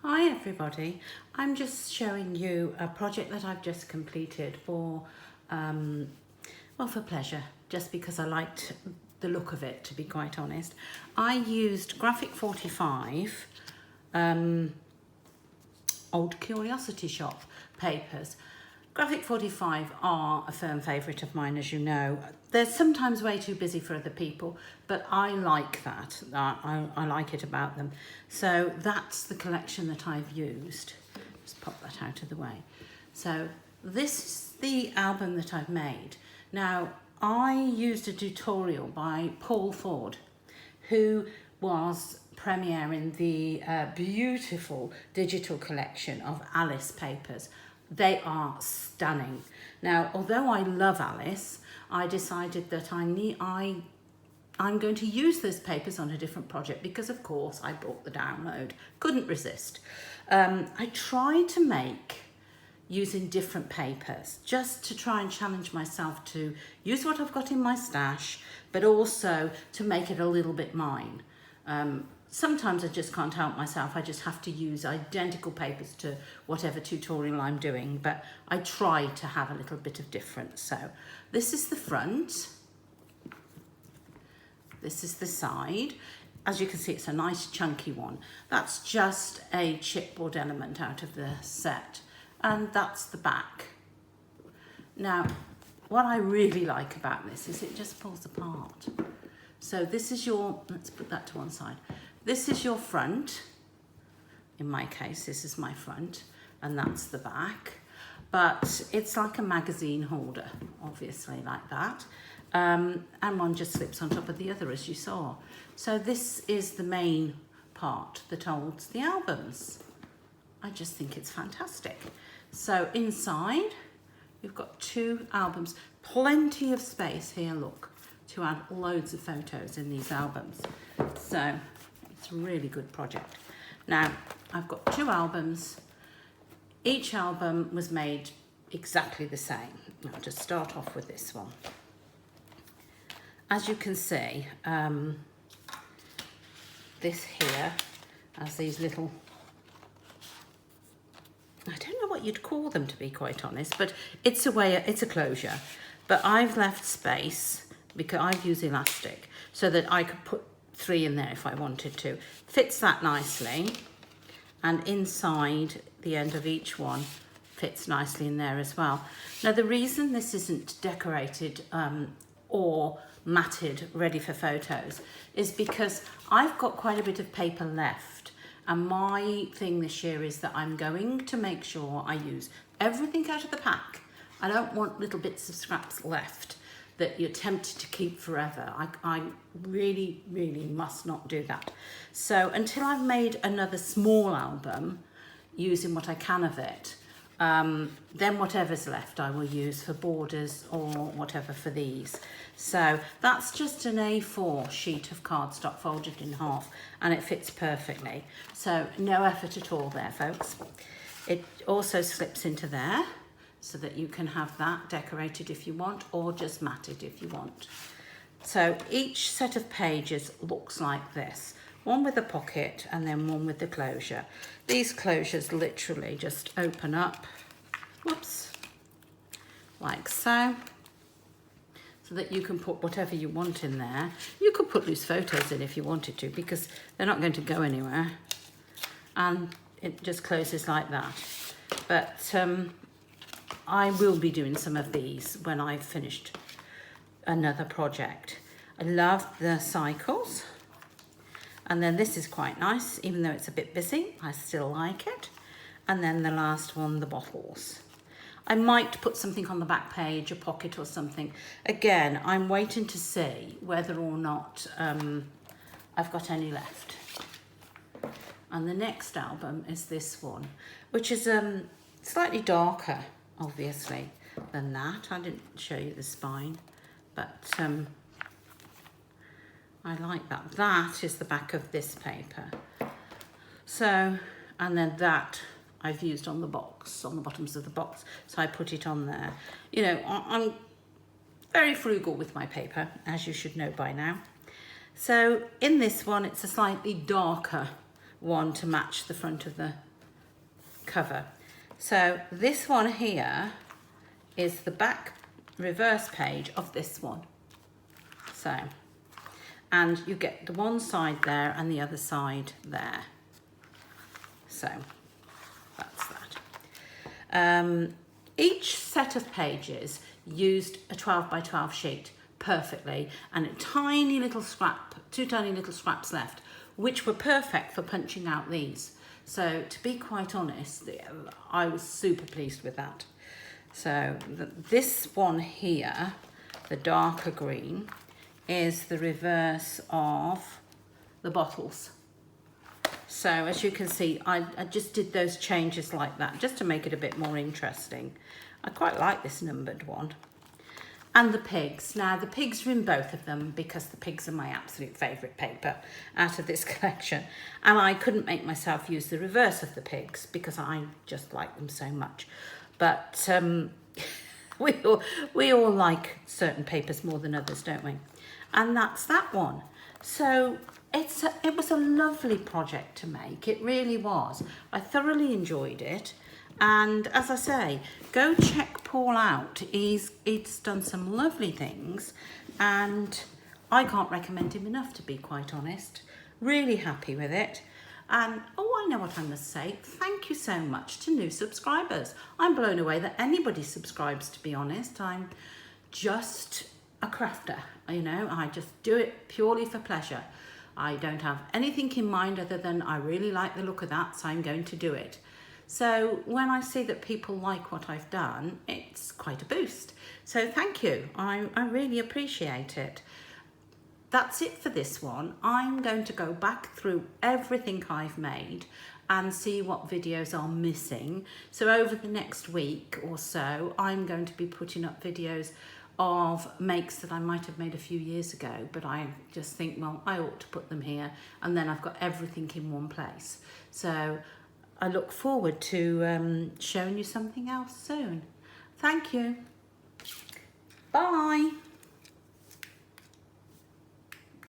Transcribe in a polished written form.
Hi everybody, I'm just showing you a project that I've just completed for, well, for pleasure, just because I liked the look of it, to be quite honest. I used Graphic45 old curiosity shop papers. Graphic45 are a firm favourite of mine, as you know. They're sometimes way too busy for other people, but I like that. I like it about them. So that's the collection that I've used. Just pop that out of the way. So this is the album that I've made. Now, I used a tutorial by Paul Ford, who was premiering the beautiful digital collection of Alice papers. They are stunning. Now, although I love Alice, I decided that I'm going to use those papers on a different project because, of course, I bought the download. Couldn't resist. I tried to make using different papers just to try and challenge myself to use what I've got in my stash, but also to make it a little bit mine. Sometimes I just can't help myself. I just have to use identical papers to whatever tutorial I'm doing, but I try to have a little bit of difference. So this is the front. This is the side. As you can see, it's a nice chunky one. That's just a chipboard element out of the set. And that's the back. Now, what I really like about this is it just pulls apart. So this is your, let's put that to one side. This is your front. In my case, this is my front, and that's the back. But it's like a magazine holder, obviously, like that. And one just slips on top of the other, as you saw. So this is the main part that holds the albums. I just think it's fantastic. So inside, you've got two albums. Plenty of space here, look, to add loads of photos in these albums. So it's a really good project. Now, I've got two albums. Each album was made exactly the same. I'll just start off with this one. As you can see, this here has these little, I don't know what you'd call them, to be quite honest, but it's a closure. But I've left space because I've used elastic so that I could put 3 in there if I wanted to. Fits that nicely, and inside the end of each one fits nicely in there as well. Now, the reason this isn't decorated or matted ready for photos is because I've got quite a bit of paper left, and my thing this year is that I'm going to make sure I use everything out of the pack. I don't want little bits of scraps left that you're tempted to keep forever. I really, really must not do that. So until I've made another small album using what I can of it, then whatever's left I will use for borders or whatever for these. So that's just an A4 sheet of cardstock folded in half, and it fits perfectly. So no effort at all there, folks. It also slips into there, so that you can have that decorated if you want, or just matted if you want. So each set of pages looks like this. One with a pocket and then one with the closure. These closures literally just open up, whoops, like so that you can put whatever you want in there. You could put loose photos in if you wanted to, because they're not going to go anywhere. And it just closes like that. But I will be doing some of these when I've finished another project. I love the cycles. And then this is quite nice, even though it's a bit busy, I still like it. And then the last one, the bottles. I might put something on the back page, a pocket or something. Again, I'm waiting to see whether or not I've got any left. And the next album is this one, which is slightly darker, obviously, than that. I didn't show you the spine, but I like that. That is the back of this paper. So, and then that I've used on the box, on the bottoms of the box. So I put it on there. You know, I'm very frugal with my paper, as you should know by now. So in this one, it's a slightly darker one to match the front of the cover. So this one here is the back reverse page of this one. So, and you get the one side there and the other side there. So that's that. Each set of pages used a 12 by 12 sheet perfectly, and a tiny little scrap, 2 tiny little scraps left, which were perfect for punching out these. So to be quite honest, I was super pleased with that. So this one here, the darker green, is the reverse of the bottles. So as you can see, I just did those changes like that just to make it a bit more interesting. I quite like this numbered one. And the pigs. Now the pigs are in both of them because the pigs are my absolute favourite paper out of this collection. And I couldn't make myself use the reverse of the pigs because I just like them so much. But we all like certain papers more than others, don't we? And that's that one. So it was a lovely project to make. It really was. I thoroughly enjoyed it. And as I say, go check Paul out. He's done some lovely things, and I can't recommend him enough, to be quite honest. Really happy with it. And oh, I know what I must say. Thank you so much to new subscribers. I'm blown away that anybody subscribes, to be honest. I'm just a crafter, you know. I just do it purely for pleasure. I don't have anything in mind other than I really like the look of that, so I'm going to do it. So when I see that people like what I've done, it's quite a boost. So thank you. I really appreciate it. That's it for this one. I'm going to go back through everything I've made and see what videos are missing. So over the next week or so, I'm going to be putting up videos of makes that I might have made a few years ago, but I just think, well, I ought to put them here, and then I've got everything in one place. So I look forward to showing you something else soon. Thank you. Bye.